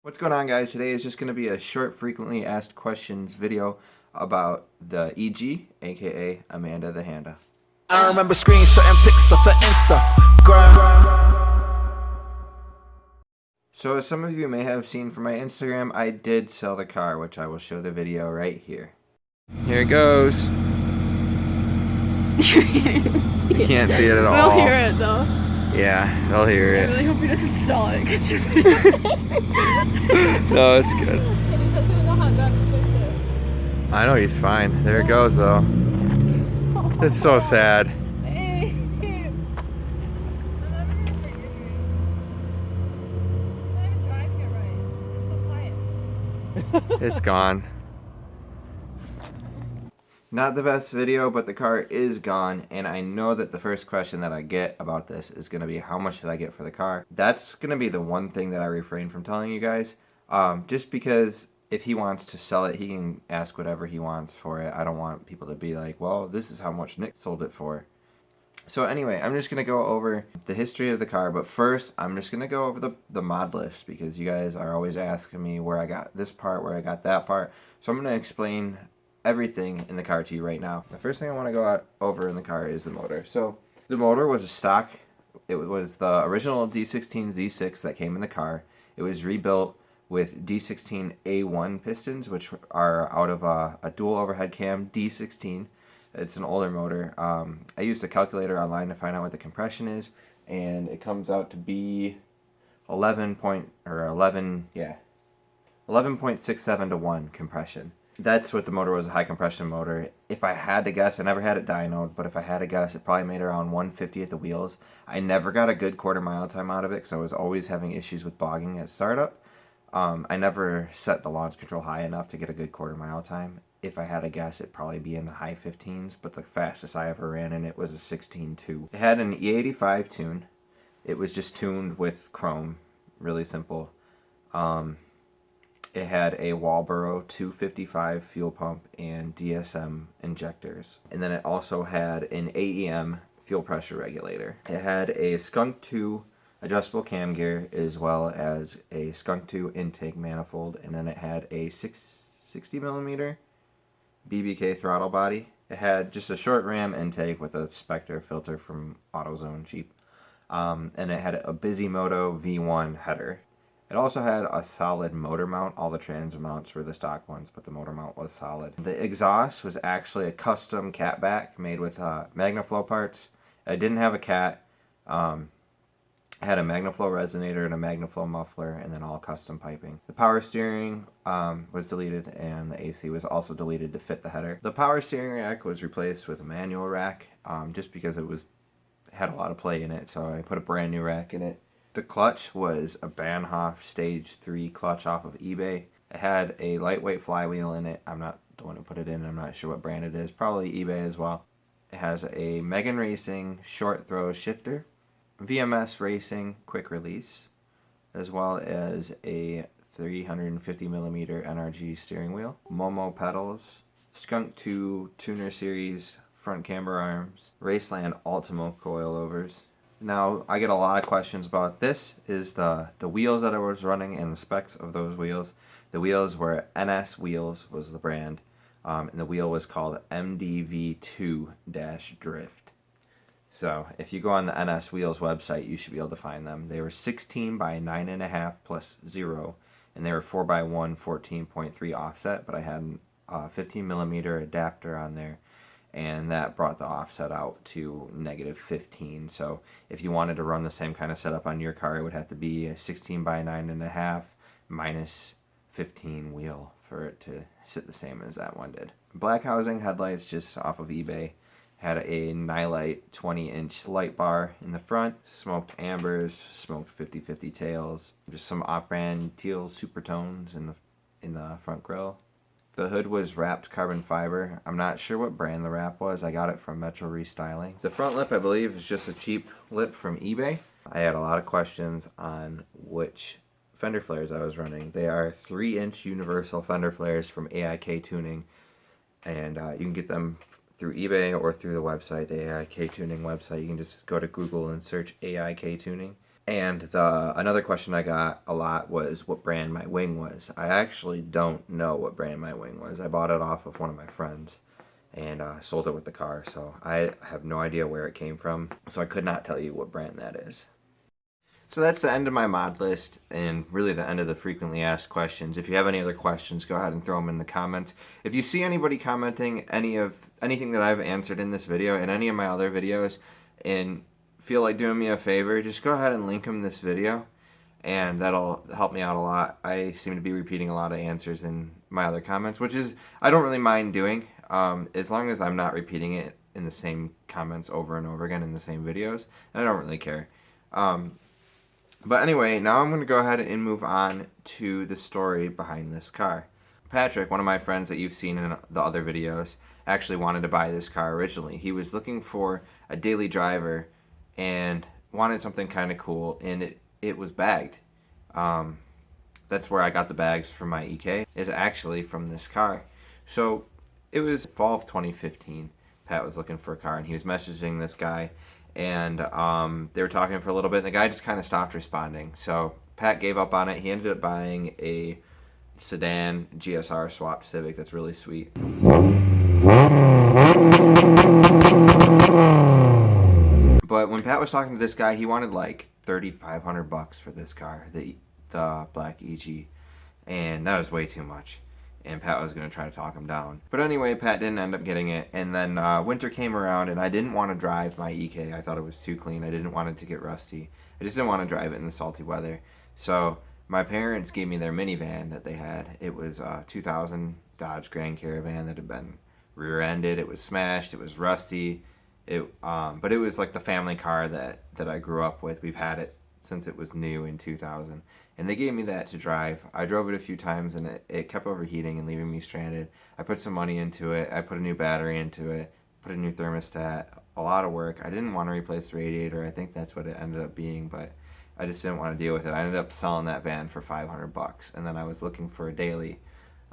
What's going on, guys? Today is just going to be a short frequently asked questions video about the EG, aka Amanda the Handa. I remember screenshotting pics of her Instagram. So as some of you may have seen from my Instagram, I did sell the car, which I will show the video right here. Here it goes. You can't see it at all. We'll hear it though. Yeah, they'll hear I it. really hope he doesn't stall it because you're No, it's good. And he says he doesn't know how to gun his picture. I know he's fine. There it goes, though. It's so sad. Hey. I'm never gonna forgive you. It's not even driving it right. It's so quiet. It's gone. Not the best video, but the car is gone, and I know that the first question that I get about this is going to be how much did I get for the car. That's going to be the one thing that I refrain from telling you guys, just because if he wants to sell it, he can ask whatever he wants for it. I don't want people to be like, well, this is how much Nick sold it for. So anyway, I'm just going to go over the history of the car, but first I'm just going to go over the mod list, because you guys are always asking me where I got this part, where I got that part. So I'm going to explain everything in the car to you right now. The first thing I want to go over in the car is the motor. So the motor was a stock. It was the original D16 Z6 that came in the car. It was rebuilt with D16 A1 pistons, which are out of a dual overhead cam D16. It's an older motor. I used a calculator online to find out what the compression is, and it comes out to be 11.67 to 1 compression. That's what the motor was, a high compression motor. If I had to guess, I never had it dynoed, but if I had to guess, it probably made around 150 at the wheels. I never got a good quarter-mile time out of it because I was always having issues with bogging at startup. I never set the launch control high enough to get a good quarter-mile time. If I had to guess, it'd probably be in the high 15s, but the fastest I ever ran in it was a 16.2. It had an E85 tune. It was just tuned with chrome, really simple. It had a Walboro 255 fuel pump and DSM injectors. And then it also had an AEM fuel pressure regulator. It had a Skunk 2 adjustable cam gear, as well as a Skunk 2 intake manifold. And then it had a 60mm BBK throttle body. It had just a short ram intake with a Spectre filter from AutoZone cheap. And it had a Bisimoto V1 header. It also had a solid motor mount. All the trans mounts were the stock ones, but the motor mount was solid. The exhaust was actually a custom catback made with MagnaFlow parts. I didn't have a cat. It had a MagnaFlow resonator and a MagnaFlow muffler, and then all custom piping. The power steering was deleted, and the AC was also deleted to fit the header. The power steering rack was replaced with a manual rack, just because it had a lot of play in it, so I put a brand new rack in it. The clutch was a Banhoff Stage 3 clutch off of eBay. It had a lightweight flywheel in it. I'm not the one who put it in. I'm not sure what brand it is. Probably eBay as well. It has a Megan Racing short throw shifter, VMS Racing quick release, as well as a 350mm NRG steering wheel, Momo pedals, Skunk 2 Tuner Series front camber arms, Raceland Ultimo coilovers. Now, I get a lot of questions about this, is the wheels that I was running and the specs of those wheels. The wheels were NS Wheels was the brand, and the wheel was called MDV2-Drift. So, if you go on the NS Wheels website, you should be able to find them. They were 16 by 9.5 plus 0, and they were 4x1 14.3 offset, but I had a 15mm adapter on there, and that brought the offset out to -15. So if you wanted to run the same kind of setup on your car, it would have to be a 16 by 9.5 minus 15 wheel for it to sit the same as that one did. Black housing headlights just off of eBay. Had a Nilite 20-inch light bar in the front, smoked ambers, smoked 50/50 tails, just some off-brand teal supertones in the front grille. The hood was wrapped carbon fiber. I'm not sure what brand the wrap was. I got it from Metro Restyling. The front lip, I believe, is just a cheap lip from eBay. I had a lot of questions on which fender flares I was running. They are 3-inch universal fender flares from AIK Tuning, and you can get them through eBay or through the website, the AIK Tuning website. You can just go to Google and search AIK Tuning. And another question I got a lot was what brand my wing was. I actually don't know what brand my wing was. I bought it off of one of my friends and sold it with the car, so I have no idea where it came from. So I could not tell you what brand that is. So that's the end of my mod list and really the end of the frequently asked questions. If you have any other questions, go ahead and throw them in the comments. If you see anybody commenting anything that I've answered in this video and any of my other videos and feel like doing me a favor, just go ahead and link them this video and that'll help me out a lot. I seem to be repeating a lot of answers in my other comments, which is I don't really mind doing as long as I'm not repeating it in the same comments over and over again in the same videos. I don't really care. But anyway, now I'm going to go ahead and move on to the story behind this car. Patrick, one of my friends that you've seen in the other videos, actually wanted to buy this car originally. He was looking for a daily driver and wanted something kind of cool, and it was bagged. That's where I got the bags for my EK, is actually from this car. So it was fall of 2015. Pat was looking for a car, and he was messaging this guy, and they were talking for a little bit, and the guy just kind of stopped responding. So Pat gave up on it. He ended up buying a sedan GSR swapped Civic that's really sweet. But when Pat was talking to this guy, he wanted like $3,500 for this car, the black EG, and that was way too much. And Pat was going to try to talk him down. But anyway, Pat didn't end up getting it. And then winter came around, and I didn't want to drive my EK. I thought it was too clean. I didn't want it to get rusty. I just didn't want to drive it in the salty weather. So my parents gave me their minivan that they had. It was a 2000 Dodge Grand Caravan that had been rear-ended. It was smashed. It was rusty. But it was like the family car that I grew up with. We've had it since it was new in 2000. And they gave me that to drive. I drove it a few times, and it kept overheating and leaving me stranded. I put some money into it. I put a new battery into it, put a new thermostat, a lot of work. I didn't want to replace the radiator. I think that's what it ended up being, but I just didn't want to deal with it. I ended up selling that van for $500, and then I was looking for a daily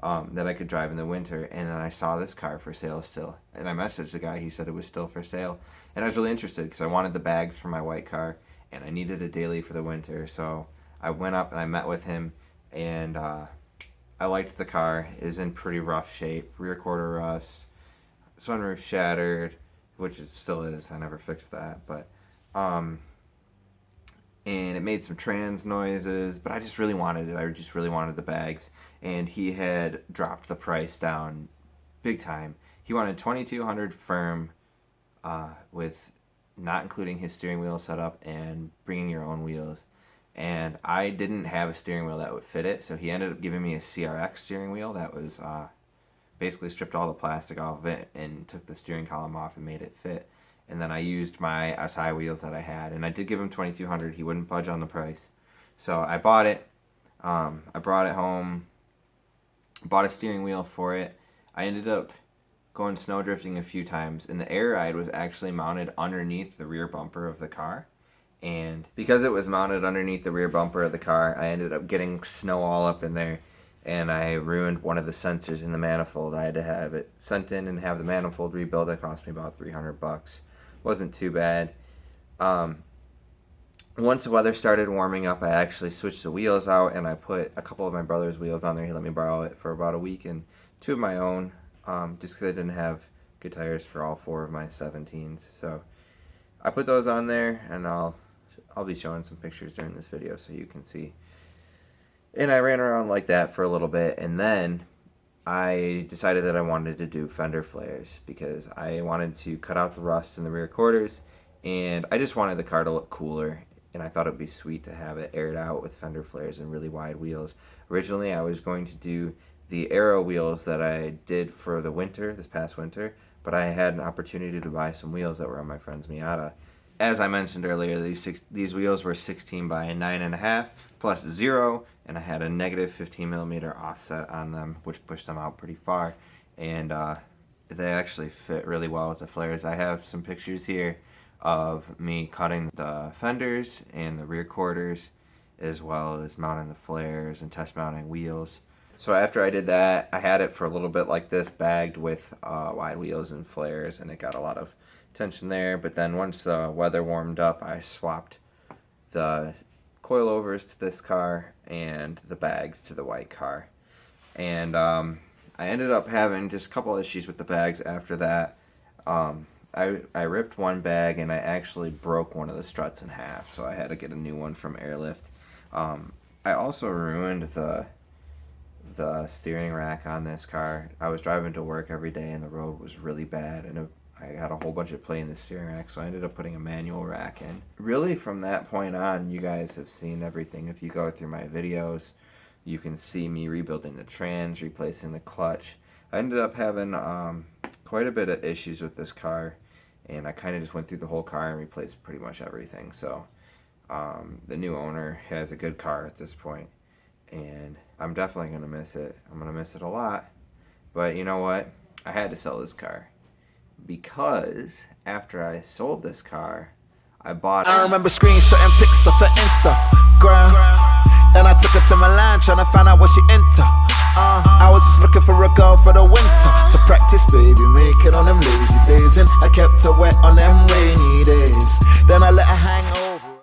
that I could drive in the winter, and then I saw this car for sale still. And I messaged the guy. He said it was still for sale, and I was really interested because I wanted the bags for my white car, and I needed a daily for the winter, so I went up and I met with him, and I liked the car. It is in pretty rough shape. Rear quarter rust, sunroof shattered, which it still is. I never fixed that, but and it made some trans noises, but I just really wanted it. I just really wanted the bags, and he had dropped the price down big time. He wanted $2,200 firm with not including his steering wheel setup and bringing your own wheels. And I didn't have a steering wheel that would fit it, so he ended up giving me a CRX steering wheel that was basically stripped all the plastic off of it and took the steering column off and made it fit. And then I used my SI wheels that I had, and I did give him $2,200. He wouldn't budge on the price, so I bought it. I brought it home, bought a steering wheel for it. I ended up going snow drifting a few times, and the air ride was actually mounted underneath the rear bumper of the car. And because it was mounted underneath the rear bumper of the car, I ended up getting snow all up in there, and I ruined one of the sensors in the manifold. I had to have it sent in and have the manifold rebuilt. It cost me about $300. Wasn't too bad. Once the weather started warming up, I actually switched the wheels out, and I put a couple of my brother's wheels on there. He let me borrow it for about a week, and two of my own, just because I didn't have good tires for all four of my 17s. So I put those on there, and I'll be showing some pictures during this video so you can see. And I ran around like that for a little bit, and then I decided that I wanted to do fender flares because I wanted to cut out the rust in the rear quarters, and I just wanted the car to look cooler, and I thought it would be sweet to have it aired out with fender flares and really wide wheels. Originally, I was going to do the Aero wheels that I did for the winter, this past winter, but I had an opportunity to buy some wheels that were on my friend's Miata. As I mentioned earlier, these wheels were 16 by 9.5 plus 0, and I had a negative 15 millimeter offset on them, which pushed them out pretty far, and they actually fit really well with the flares. I have some pictures here of me cutting the fenders and the rear quarters, as well as mounting the flares and test mounting wheels. So after I did that, I had it for a little bit like this, bagged with wide wheels and flares, and it got a lot of tension there. But then once the weather warmed up, I swapped the coilovers to this car and the bags to the white car. And I ended up having just a couple issues with the bags after that. I ripped one bag and I actually broke one of the struts in half, so I had to get a new one from Airlift. I also ruined the steering rack on this car. I was driving to work every day and the road was really bad, and I had a whole bunch of play in the steering rack, so I ended up putting a manual rack in. Really, from that point on, you guys have seen everything. If you go through my videos, you can see me rebuilding the trans, replacing the clutch. I ended up having quite a bit of issues with this car, and I kind of just went through the whole car and replaced pretty much everything. So the new owner has a good car at this point, and I'm definitely going to miss it. I'm going to miss it a lot. But you know what? I had to sell this car, because after I sold this car, I bought I remember screenshotting pics of her Instagram, and I took her to Milan trying to find out what she into. I was just looking for a girl for the winter to practice, baby, make it on them lazy days, and I kept her wet on them